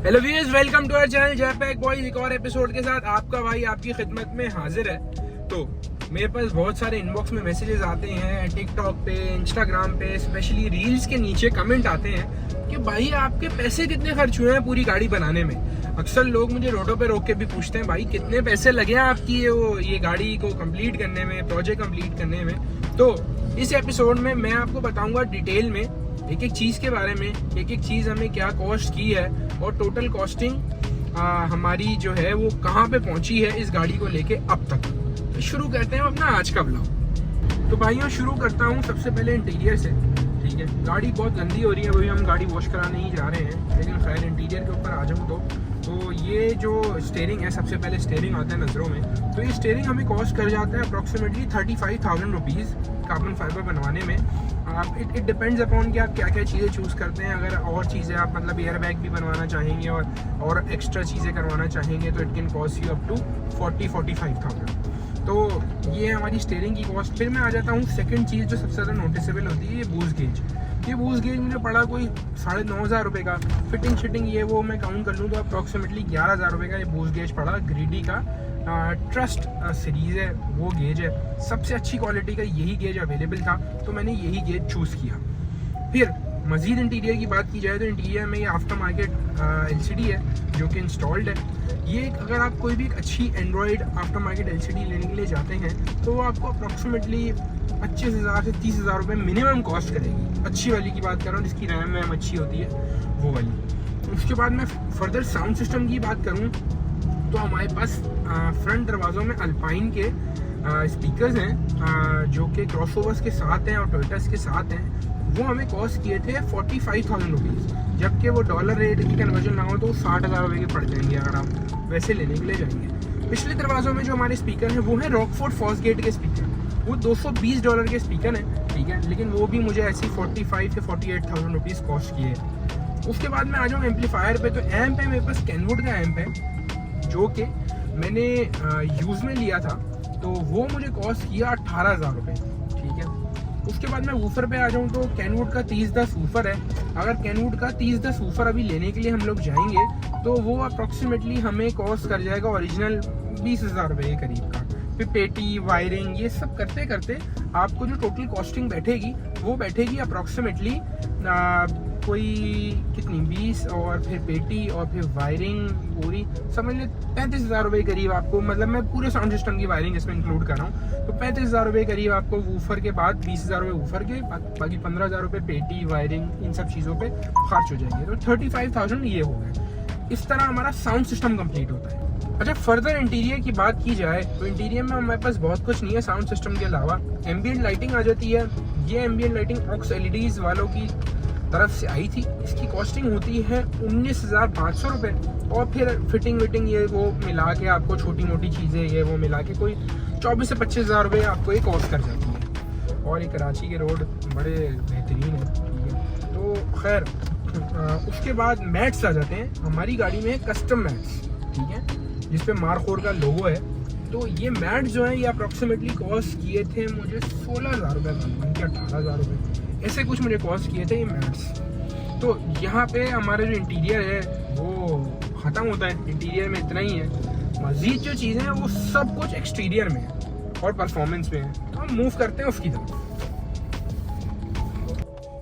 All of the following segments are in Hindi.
Hello viewers, welcome to our channel Jaypack boys. एक और एपिसोड के साथ आपका भाई आपकी खिदमत में हाजिर है। तो मेरे पास बहुत सारे इनबॉक्स में मैसेजेस आते हैं, टिकटॉक पे, इंस्टाग्राम पे, स्पेशली रील्स के नीचे कमेंट आते हैं कि भाई आपके पैसे कितने खर्च हुए हैं पूरी गाड़ी बनाने में। अक्सर लोग मुझे रोडों पे रोक के भी पूछते हैं, भाई कितने पैसे लगे हैं आपकी ये गाड़ी को कंप्लीट करने में, प्रोजेक्ट कंप्लीट करने में। तो इस एपिसोड में मैं आपको बताऊंगा डिटेल में एक एक चीज़ के बारे में, एक एक चीज़ हमें क्या कॉस्ट की है और टोटल कॉस्टिंग हमारी जो है वो कहाँ पे पहुंची है इस गाड़ी को लेके अब तक। तो शुरू करते हैं अपना आज का ब्लॉग। तो भाइयों शुरू करता हूँ सबसे पहले इंटीरियर से। ठीक है, गाड़ी बहुत गंदी हो रही है, वही हम गाड़ी वॉश कराने ही जा रहे हैं, लेकिन खैर इंटीरियर के ऊपर आ जाऊँ तो ये जो स्टेयरिंग है, सबसे पहले स्टेयरिंग आता है नज़रों में। तो ये स्टेयरिंग हमें कॉस्ट कर जाता है अप्रॉक्सीमेटली 35,000 रुपीज़ कार्बन फाइबर बनवाने में। इट डिपेंड्स अपॉन कि आप क्या क्या चीज़ें चूज़ करते हैं। अगर और चीज़ें आप मतलब एयर बैग भी बनवाना चाहेंगे और एक्स्ट्रा चीज़ें करवाना चाहेंगे तो it can cost you up to 40-45,000। तो ये हमारी स्टेयरिंग की कॉस्ट। फिर मैं आ जाता हूँ सेकंड चीज़ जो सबसे ज़्यादा नोटिसेबल होती है, ये बूस्ट गेज। ये बूस्ट गेज मुझे पड़ा कोई 9,500 रुपये का। फिटिंग ये वो मैं काउंट कर लूँ तो अप्रॉक्सीमेटली 11,000 रुपये का ये बूस्ट गेज पड़ा। ग्रीडी का ट्रस्ट सीरीज़ है, वो गेज है। सबसे अच्छी क्वालिटी का यही गेज अवेलेबल था तो मैंने यही गेज चूज़ किया। फिर मज़ीद इंटीरियर की बात की जाए तो इंटीरियर में ये आफ्टर मार्केट LCD है जो कि इंस्टॉल्ड है। ये अगर आप कोई भी एक अच्छी एंड्रॉयड आफ्टर मार्केट LCD लेने के लिए जाते हैं तो वो आपको अप्रॉक्सीमेटली 25,000 से 30,000 रुपये मिनिमम कॉस्ट करेगी। अच्छी वाली की बात कर रहा हूँ जिसकी रैम वैम अच्छी होती है, वो वाली। उसके बाद मैं फर्दर साउंड सिस्टम की बात करूँ तो हमारे पास फ्रंट दरवाज़ों में अल्पाइन के स्पीकर्स हैं जो कि क्रॉसओवर्स के साथ हैं और टोयोटास के साथ हैं। वो हमें कॉस्ट किए थे 45,000 रुपीज़, जबकि वो डॉलर रेट की कन्वर्जन ना हो तो 60,000 रुपये के पड़ जाएंगे अगर आप वैसे लेने के लिए जाएंगे। पिछले दरवाज़ों में जो हमारे स्पीकर हैं वो हैं रॉकफोर्ड फॉस्गेट के स्पीकर। वो $220 के स्पीकर हैं, ठीक है, लेकिन वो भी मुझे ऐसी 45 से 48,000 रुपीज़ कॉस्ट किए। उसके बाद मैं आ जाऊँ एम्पलीफायर पे। तो एम्प है मेरे पास कैनवुड का एम्प है जो कि मैंने यूज़ में लिया था, तो वो मुझे कॉस्ट किया 18,000 रुपये। ठीक है, उसके बाद मैं वूफर पे आ जाऊँ तो कैनवुड का 3010 वूफर है। अगर कैनवुड का 3010 वूफर अभी लेने के लिए हम लोग जाएंगे तो वो अप्रॉक्सीमेटली हमें कॉस्ट कर जाएगा ओरिजिनल 20,000 रुपये के करीब का। फिर पेटी, वायरिंग, ये सब करते करते आपको जो टोटल कॉस्टिंग बैठेगी वो बैठेगी अप्रॉक्सीमेटली कोई कितनी 20, और फिर पेटी और फिर वायरिंग पूरी समझ लें 35,000 रुपये करीब आपको। मतलब मैं पूरे साउंड सिस्टम की वायरिंग इसमें इंक्लूड कर रहा हूँ तो 35,000 रुपये करीब आपको वूफर के बाद 20,000 रुपये वूफर के, बाकी 15,000 रुपये पेटी, वायरिंग, इन सब चीज़ों पे खर्च हो जाएंगे। तो 35,000 ये हो गए। इस तरह हमारा साउंड सिस्टम कंप्लीट होता है। अच्छा, फर्दर इंटीरियर की बात की जाए तो इंटीरियर में हमारे पास बहुत कुछ नहीं है साउंड सिस्टम के अलावा। एम्बियंट लाइटिंग आ जाती है। ये एम्बियंट लाइटिंग ऑक्स LEDs वालों की तरफ से आई थी। इसकी कॉस्टिंग होती है 19,500 रुपये, और फिर फिटिंग ये वो मिला के आपको छोटी मोटी चीज़ें ये वो मिला के कोई 24 से 25,000 रुपये आपको ये कॉस्ट कर जाती है। और ये कराची के रोड बड़े बेहतरीन है, ठीक है। तो खैर उसके बाद मैट्स आ जाते हैं। हमारी गाड़ी में कस्टम मैट्स, ठीक है, जिसपे मारखोर का लोगो है। तो ये मैट जो है ये अप्रॉक्सीमेटली कॉस्ट किए थे मुझे 16,000 रुपये, 18,000 रुपये ऐसे कुछ मुझे कॉस्ट किए थे ये मैट्स। तो यहाँ पे हमारा जो इंटीरियर है वो ख़त्म होता है। इंटीरियर में इतना ही है, मज़ीद जो चीज़ें हैं वो सब कुछ एक्सटीरियर में है और परफॉर्मेंस में है। तो हम मूव करते हैं उसकी तरफ।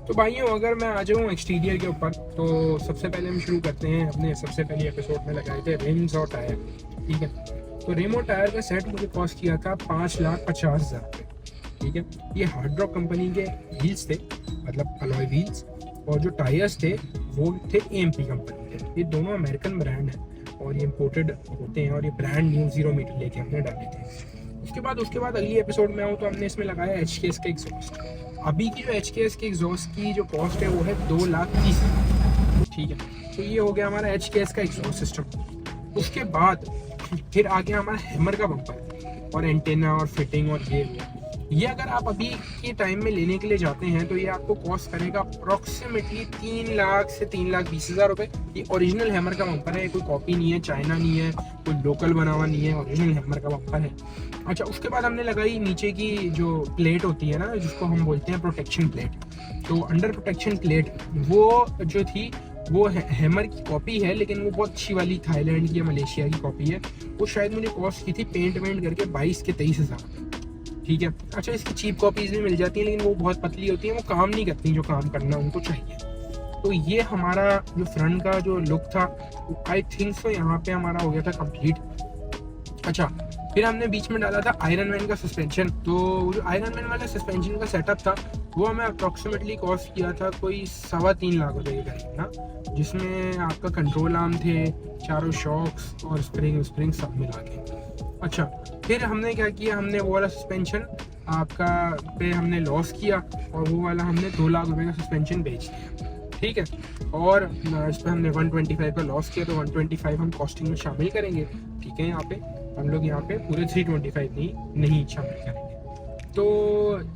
तो भाइयों अगर मैं आ जाऊँ एक्सटीरियर के ऊपर तो सबसे पहले हम शुरू करते हैं अपने सबसे पहले एपिसोड में लगाए थे रिम्स और टायर। ठीक है, तो रिम और टायर का सेट मुझे कॉस्ट किया था 5,50,000 रुपये। ठीक है, ये हार्ड रॉक कंपनी के व्हील्स थे, मतलब अलॉय व्हील्स, और जो टायर्स थे वो थे AMP कंपनी के। ये दोनों अमेरिकन ब्रांड हैं और ये इम्पोर्टेड होते हैं, और ये ब्रांड न्यू 0 मीटर लेके हमने डाले थे। उसके बाद अगली एपिसोड में आऊँ तो हमने इसमें लगाया HKS का एग्जॉस्ट। अभी की जो HKS के एग्जॉस्ट की जो कॉस्ट है वो है 2,30,000। ठीक है, तो ये हो गया हमारा HKS का एग्जॉस्ट सिस्टम। उसके बाद फिर आ गया हमारा हैमर का बम्पर और एंटेना और फिटिंग और ये अगर आप अभी के टाइम में लेने के लिए जाते हैं तो ये आपको कॉस्ट करेगा अप्रॉक्सीमेटली 3 लाख से 3,20,000 रुपये। ये ओरिजिनल हैमर का बम्पर है, कोई कॉपी नहीं है, चाइना नहीं है, कोई लोकल बना हुआ नहीं है, ओरिजिनल हैमर का बम्पर है। अच्छा, उसके बाद हमने लगाई नीचे की जो प्लेट होती है ना, जिसको हम बोलते हैं प्रोटेक्शन प्लेट। तो अंडर प्रोटेक्शन प्लेट वो जो थी वो हैमर की कॉपी है, लेकिन वो बहुत अच्छी वाली थाईलैंड की या मलेशिया की कॉपी है। वो शायद मुझे कॉस्ट की थी पेंट वेंट करके 22 के 23 हज़ार। ठीक है, अच्छा इसकी चीप कॉपीज़ भी मिल जाती हैं, लेकिन वो बहुत पतली होती हैं, वो काम नहीं करती जो काम करना उनको चाहिए। तो ये हमारा जो फ्रंट का जो लुक था, आई थिंक सो यहाँ पे हमारा हो गया था कंप्लीट। अच्छा, फिर हमने बीच में डाला था आयरन मैन का सस्पेंशन। तो जो आयरन मैन वाला सस्पेंशन का सेटअप था वो हमें अप्रॉक्सीमेटली कॉस्ट किया था कोई 3.25 लाख रुपए के करीब ना, जिसमें आपका कंट्रोल आर्म थे, चारों शॉक्स और स्प्रिंग सब मिला के। अच्छा, फिर हमने क्या किया, हमने वो वाला सस्पेंशन आपका पे हमने लॉस किया और वो वाला हमने 2 लाख रुपए का सस्पेंशन बेच दिया। ठीक है, और इस पर हमने 125 का लॉस किया, तो 125 हम कॉस्टिंग में शामिल करेंगे। ठीक है, यहाँ पे हम लोग यहाँ पे पूरे 325 नहीं शामिल करेंगे। तो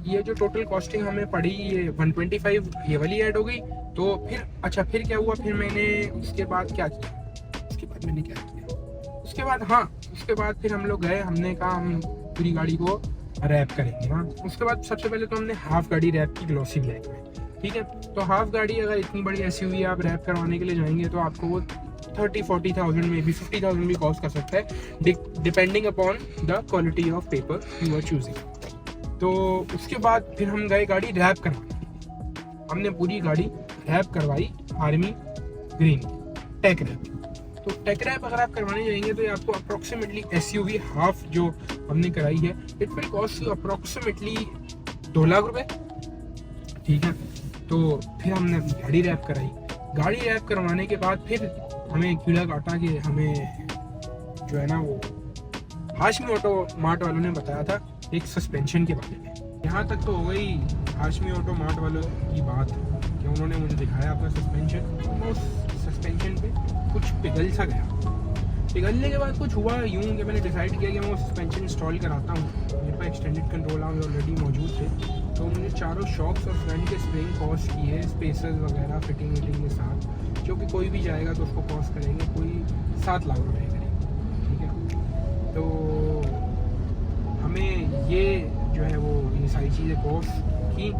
ये जो टोटल कॉस्टिंग हमें पड़ी, ये 125 ये वाली ऐड हो गई। तो फिर अच्छा, फिर क्या हुआ, फिर मैंने उसके बाद क्या किया, उसके बाद फिर हम लोग गए, हमने कहा हम पूरी गाड़ी को रैप करेंगे। हाँ, उसके बाद सबसे पहले तो हमने हाफ गाड़ी रैप की ग्लॉसी ब्लैक में। ठीक है, तो हाफ गाड़ी अगर इतनी बड़ी एसयूवी आप रैप करवाने के लिए जाएंगे तो आपको वो 30-40,000 में भी 50,000 भी कॉस्ट कर सकता है, depending upon the quality of paper you are choosing. तो उसके बाद फिर हम गए गाड़ी रैप करवाने। हमने पूरी गाड़ी रैप करवाई आर्मी ग्रीन टेक रैप। तो टेक रैप अगर आप करवाने जाएंगे तो ये आपको अप्रोक्सीमेटली एसयूवी हाफ जो हमने कराई है, it will cost you approximately 2 lakh रुपए। ठीक है, तो फिर हमने गाड़ी रैप कराई। गाड़ी रैप करवाने के बाद फिर हमें कीड़ा काटा कि हमें जो है ना वो हाशमी ऑटो मार्ट वालों ने बताया था एक सस्पेंशन के बारे में। यहाँ तक तो हो गई हाशमी ऑटो मार्ट वालों की बात कि उन्होंने मुझे दिखाया अपना सस्पेंशन। उस सस्पेंशन पे कुछ पिघल सा गया। पिघलने के बाद कुछ हुआ यूँ कि मैंने डिसाइड किया कि मैं वो सस्पेंशन इंस्टॉल कराता हूँ। मेरे पास एक्सटेंडेड कंट्रोल आर्म्स ऑलरेडी मौजूद थे, तो मुझे चारों शॉक्स और फ्रंट के स्प्रिंग कॉस्ट किए, स्पेसर्स वगैरह फिटिंग विटिंग के साथ, जो कि कोई भी जाएगा तो उसको कॉस्ट करेंगे कोई 7 लाख रुपए करेंगे। ठीक है, तो हमें ये जो है वो ये सारी चीज़ें कॉस्ट की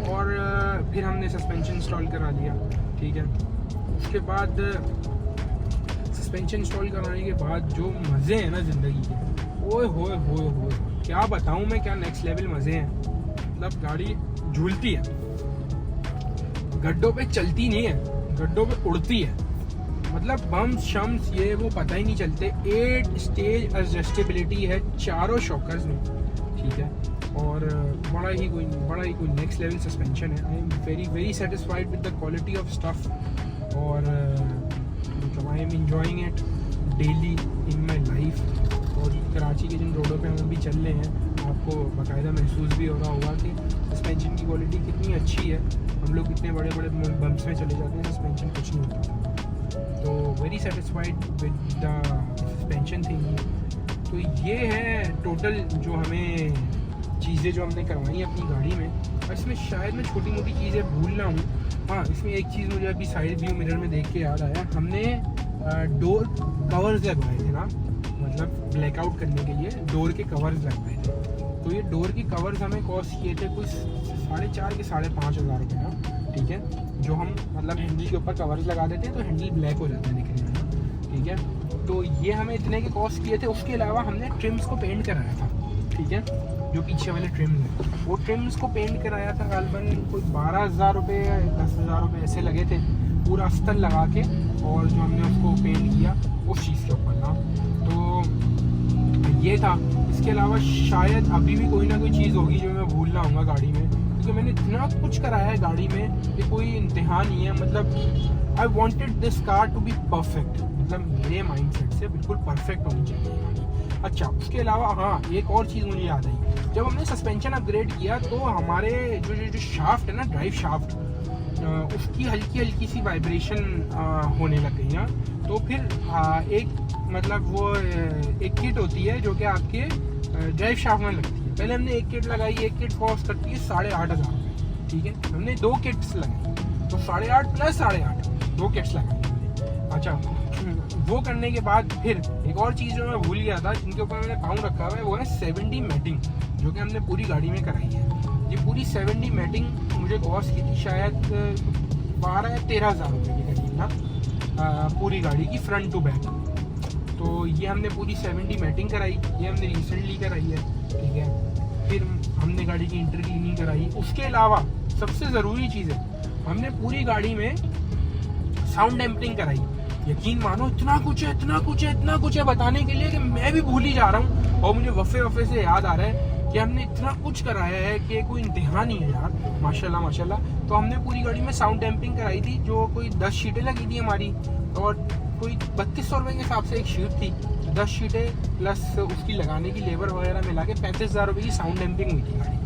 और फिर हमने सस्पेंशन इंस्टॉल करा लिया। ठीक है, उसके बाद सस्पेंशन इंस्टॉल कराने के बाद जो मज़े हैं ना ज़िंदगी के, ओए होए क्या बताऊँ मैं, क्या नेक्स्ट लेवल मज़े हैं। मतलब गाड़ी झूलती है, गड्ढों पे चलती नहीं है, गड्ढों पे उड़ती है। मतलब बम्स शम्स ये वो पता ही नहीं चलते। 8 स्टेज एडजस्टेबिलिटी है चारों शॉकर्स में। ठीक है, और बड़ा ही कोई नेक्स्ट लेवल सस्पेंशन है। I am very satisfied with the quality of stuff और मतलब I am enjoying it daily in my life. और कराची के जिन रोडों पे हम अभी चल रहे हैं, आपको बाकायदा महसूस भी हो रहा होगा कि सस्पेंशन की क्वालिटी कितनी अच्छी है। हम लोग इतने बड़े बम्प्स में चले जाते हैं, सस्पेंशन कुछ नहीं होता। तो very satisfied with the suspension thing. तो ये है टोटल जो हमें चीज़ें जो हमने करवाई हैं अपनी गाड़ी में। और इसमें शायद मैं छोटी मोटी चीज़ें भूल रहा हूँ। हाँ, इसमें एक चीज़ मुझे अभी साइड व्यू मिरर में देख के याद आया, हमने डोर कवर्स लगवाए थे ना, मतलब ब्लैकआउट करने के लिए डोर के कवर्स लगवाए थे। तो ये डोर के कवर्स हमें कॉस्ट किए थे कुछ 4.5 के 5.5 हज़ार रुपये ना। ठीक है, जो हम मतलब हैंडल के ऊपर कवर्स लगा देते हैं तो हैंडल ब्लैक हो जाता है दिखने में ना। ठीक है, तो ये हमें इतने के कॉस्ट किए थे। उसके अलावा हमने ट्रिम्स को पेंट कराया था। ठीक है, जो पीछे वाले ट्रिम्स हैं वो ट्रिम्स को पेंट कराया था गालबन कोई 12,000 रुपये या 10,000 रुपये ऐसे लगे थे, पूरा अस्तर लगा के। और जो हमने उसको पेंट किया उस चीज़ के ऊपर ना, तो ये था। इसके अलावा शायद अभी भी कोई ना कोई चीज़ होगी जो मैं भूल रहा हूँ गाड़ी में, क्योंकि मैंने इतना कुछ कराया है गाड़ी में कि कोई इंतहा नहीं है। मतलब I wanted this car to be perfect, मतलब मेरे माइंडसेट से बिल्कुल परफेक्ट होनी चाहिए गाड़ी। अच्छा, उसके अलावा हाँ, एक और चीज़ मुझे याद आई, जब हमने सस्पेंशन अपग्रेड किया तो हमारे जो शाफ्ट है ना, ड्राइव शाफ्ट, उसकी हल्की सी वाइब्रेशन होने लग गई ना। तो फिर एक मतलब वो एक किट होती है जो कि आपके ड्राइव शाफ्ट में लगती है। पहले हमने एक किट लगाई, एक किट कॉस्ट करती है 8,500 रुपये। ठीक है, हमने 2 किट्स लगाई, तो 8,500 प्लस 8,500 2 किट्स लगाई हमने। अच्छा, वो करने के बाद फिर एक और चीज़ जो मैं भूल गया था, जिनके ऊपर मैंने पाउंड रखा हुआ है, वो है 70 मैटिंग, जो कि हमने पूरी गाड़ी में कराई है। ये पूरी 70 मैटिंग मुझे कॉस्ट की थी शायद 12 या 13 हज़ार रुपये के करीब। था पूरी गाड़ी की फ्रंट टू बैक। तो ये हमने पूरी 70 मैटिंग कराई, ये हमने रिसेंटली कराई है, ठीक है। फिर हमने गाड़ी की इंटर क्लीनिंग कराई। उसके अलावा सबसे ज़रूरी चीज़ है, हमने पूरी गाड़ी में साउंड डैम्परिंग कराई। यकीन मानो इतना कुछ है बताने के लिए कि मैं भी भूल ही जा रहा हूँ। और मुझे वफ़े से याद आ रहा है कि हमने इतना कुछ कराया है कि कोई इंतहा नहीं है यार, माशाल्लाह। तो हमने पूरी गाड़ी में साउंड डैम्पिंग कराई थी, जो कोई 10 शीटें लगी थी हमारी, और कोई 3200 रुपये के हिसाब से एक शीट थी। 10 शीटें प्लस उसकी लगाने की लेबर वगैरह मिला के 35,000 रुपये की साउंड डैम्पिंग हुई थी गाड़ी,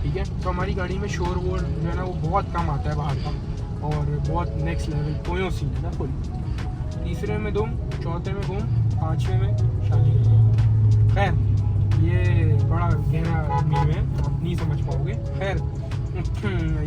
ठीक है। तो हमारी गाड़ी में शोर वोर जो है ना वो बहुत कम आता है बाहर का, और बहुत नेक्स्ट लेवल कोई सीन है ना फुल। तीसरे में दुम, चौथे में गुम, पाँचवें में शादी। खैर ये बड़ा गहरा मीम है, आप नहीं समझ पाओगे। खैर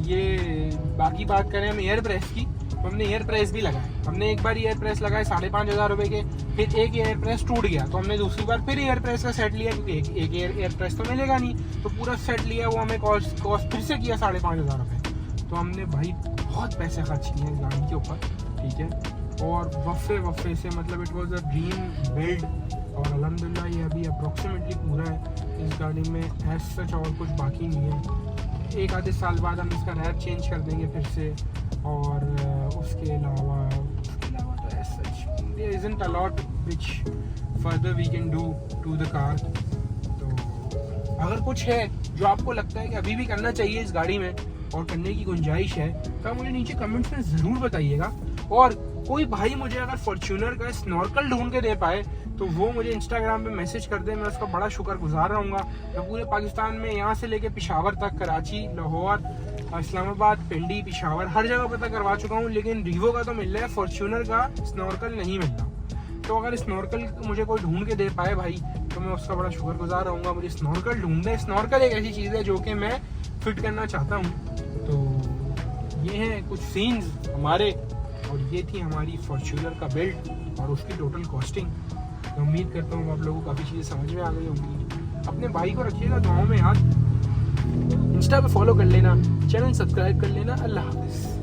ये बाकी बात करें हम एयर प्रेस की, तो हमने एयर प्रेस भी लगाए। हमने एक बार एयर प्रेस लगाए 5,500 रुपये के, फिर एक एयर प्रेस टूट गया तो हमने दूसरी बार फिर एयर प्रेस का सेट लिया, क्योंकि एक एयर प्रेस तो मिलेगा नहीं, तो पूरा सेट लिया, वो हमें कॉस्ट फिर से किया 5,500 रुपये। तो हमने भाई बहुत पैसे खर्च किए हैं गाड़ी के ऊपर, ठीक है। और वफ़े से मतलब it was a dream build, और अल्हम्दुलिल्लाह ये अभी अप्रोक्सीमेटली पूरा है। इस गाड़ी में एज सच और कुछ बाकी नहीं है। एक आधे साल बाद हम इसका रैप चेंज कर देंगे फिर से, और उसके अलावा तो as such there isn't a lot which further we can do to the car. तो अगर कुछ है जो आपको लगता है कि अभी भी करना चाहिए इस गाड़ी में और करने की गुंजाइश है, तो मुझे नीचे कमेंट्स में ज़रूर बताइएगा। और कोई भाई मुझे अगर फॉर्च्यूनर का स्नॉर्कल ढूंढ के दे पाए तो वो मुझे इंस्टाग्राम पे मैसेज कर दे, मैं उसका बड़ा शुक्रगुजार रहूँगा। मैं पूरे पाकिस्तान में यहाँ से लेके पेशावर तक, कराची, लाहौर, इस्लामाबाद, पिंडी, पेशावर, हर जगह पता करवा चुका हूँ, लेकिन रीवो का तो मिल रहा है, फॉर्च्यूनर का स्नॉर्कल नहीं मिल रहा। तो अगर स्नॉर्कल मुझे कोई ढूंढ के दे पाए भाई, तो मैं उसका बड़ा शुक्रगुजार रहूँगा। मुझे स्नॉर्कल ढूंढ दे। स्नॉर्कल एक ऐसी चीज़ है जो कि मैं फिट करना चाहता हूँ। तो ये हैं कुछ सीन्स हमारे, और ये थी हमारी फॉर्च्यूनर का बिल्ड और उसकी टोटल कॉस्टिंग। तो उम्मीद करता हूँ आप लोगों को काफ़ी चीज़ें समझ में आ गई होंगी। अपने भाई को रखिएगा दुआओं में याद। इंस्टा पे फॉलो कर लेना, चैनल सब्सक्राइब कर लेना। अल्लाह हाफ़िज़।